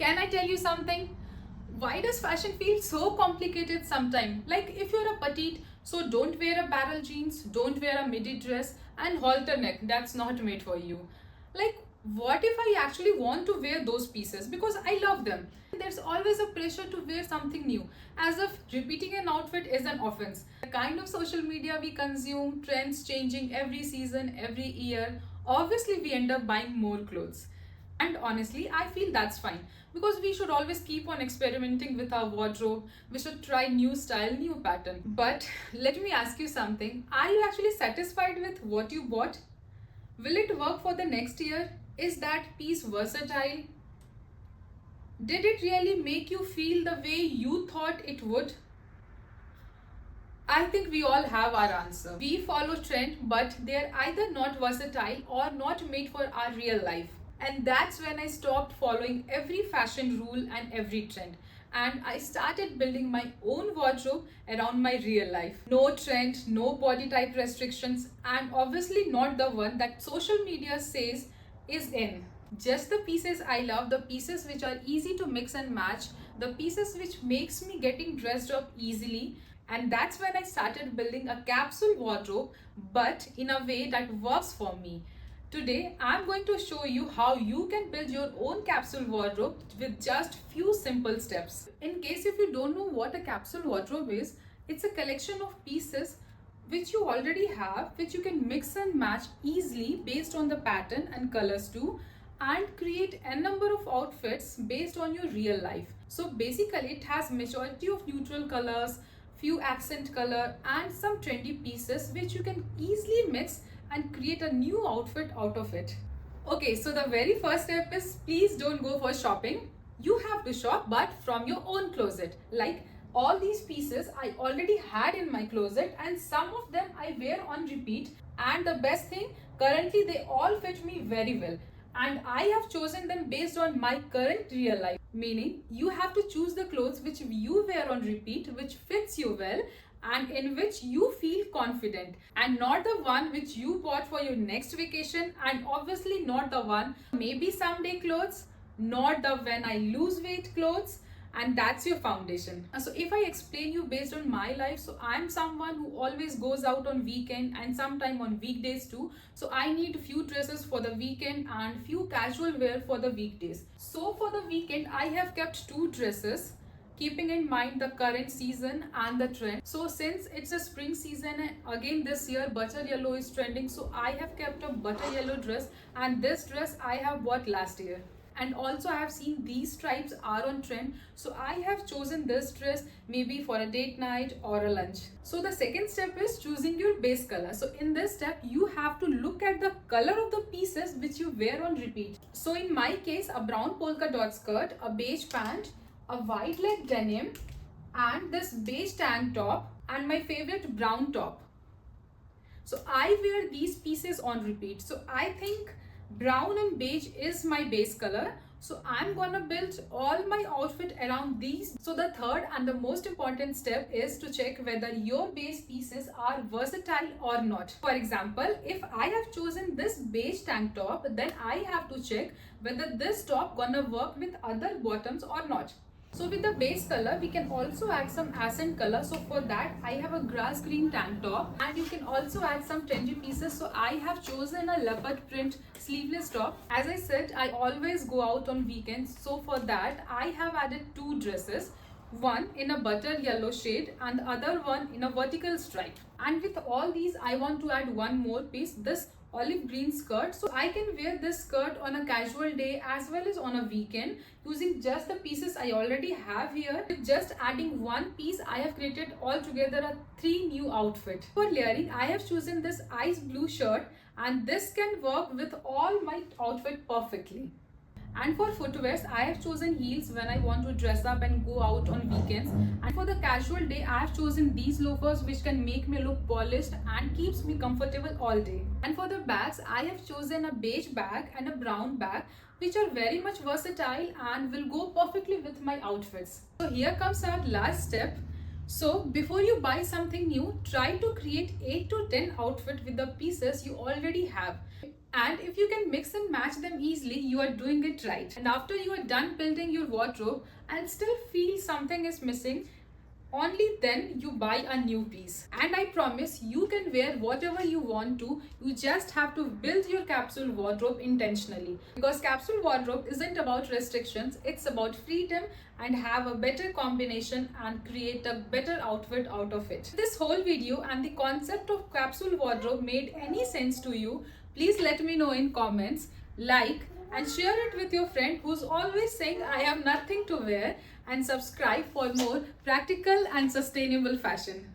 Can I tell you something? Why does fashion feel so complicated sometimes? Like if you're a petite, so don't wear a barrel jeans, don't wear a midi dress and halter neck. That's not made for you. Like what if I actually want to wear those pieces because I love them? There's always a pressure to wear something new, as if repeating an outfit is an offense. The kind of social media we consume, trends changing every season, every year, obviously we end up buying more clothes. And honestly, I feel that's fine because we should always keep on experimenting with our wardrobe. We should try new style, new pattern. But let me ask you something. Are you actually satisfied with what you bought? Will it work for the next year? Is that piece versatile? Did it really make you feel the way you thought it would? I think we all have our answer. We follow trend, but they're either not versatile or not made for our real life. And that's when I stopped following every fashion rule and every trend. And I started building my own wardrobe around my real life. No trend, no body type restrictions, and obviously not the one that social media says is in. Just the pieces I love, the pieces which are easy to mix and match, the pieces which makes me getting dressed up easily. And that's when I started building a capsule wardrobe, but in a way that works for me. Today, I'm going to show you how you can build your own capsule wardrobe with just few simple steps. In case if you don't know what a capsule wardrobe is, it's a collection of pieces which you already have, which you can mix and match easily based on the pattern and colors too, and create a number of outfits based on your real life. So basically it has majority of neutral colors, few accent color and some trendy pieces which you can easily mix and create a new outfit out of it. Okay, so the very first step is please don't go for shopping. You have to shop but from your own closet. Like all these pieces I already had in my closet and some of them I wear on repeat, and the best thing, currently they all fit me very well and I have chosen them based on my current real life. Meaning you have to choose the clothes which you wear on repeat, which fits you well and in which you feel confident, and not the one which you bought for your next vacation, and obviously not the one maybe someday clothes, not the when I lose weight clothes, and that's your foundation. So if I explain you based on my life, so I'm someone who always goes out on weekend and sometime on weekdays too. So I need few dresses for the weekend and few casual wear for the weekdays. So for the weekend I have kept two dresses, keeping in mind the current season and the trend. So since it's a spring season, again this year butter yellow is trending, so I have kept a butter yellow dress, and this dress I have bought last year. And also I have seen these stripes are on trend, so I have chosen this dress maybe for a date night or a lunch. So the second step is choosing your base color. So in this step you have to look at the color of the pieces which you wear on repeat. So in my case, a brown polka dot skirt, a beige pant, a white leg denim, and this beige tank top, and my favorite brown top. So I wear these pieces on repeat. So I think brown and beige is my base color, so I'm gonna build all my outfit around these. So the third and the most important step is to check whether your base pieces are versatile or not. For example, if I have chosen this beige tank top, then I have to check whether this top gonna work with other bottoms or not. So with the base color, we can also add some accent color. So for that, I have a grass green tank top, and you can also add some trendy pieces. So I have chosen a leopard print sleeveless top. As I said, I always go out on weekends. So for that, I have added two dresses. One in a butter yellow shade and the other one in a vertical stripe. And with all these, I want to add one more piece, this olive green skirt. So I can wear this skirt on a casual day as well as on a weekend using just the pieces I already have here. With just adding one piece, I have created altogether a 3 new outfit. For layering, I have chosen this ice blue shirt, and this can work with all my outfit perfectly. And for footwears, I have chosen heels when I want to dress up and go out on weekends. And for the casual day, I have chosen these loafers which can make me look polished and keeps me comfortable all day. And for the bags, I have chosen a beige bag and a brown bag, which are very much versatile and will go perfectly with my outfits. So here comes our last step. So before you buy something new, try to create 8 to 10 outfits with the pieces you already have. And if you can mix and match them easily, you are doing it right. And after you are done building your wardrobe and still feel something is missing, only then you buy a new piece. And I promise you can wear whatever you want to. You just have to build your capsule wardrobe intentionally. Because capsule wardrobe isn't about restrictions, it's about freedom and have a better combination and create a better outfit out of it. If this whole video and the concept of capsule wardrobe made any sense to you, please let me know in comments. Like and share it with your friend who's always saying I have nothing to wear, and subscribe for more practical and sustainable fashion.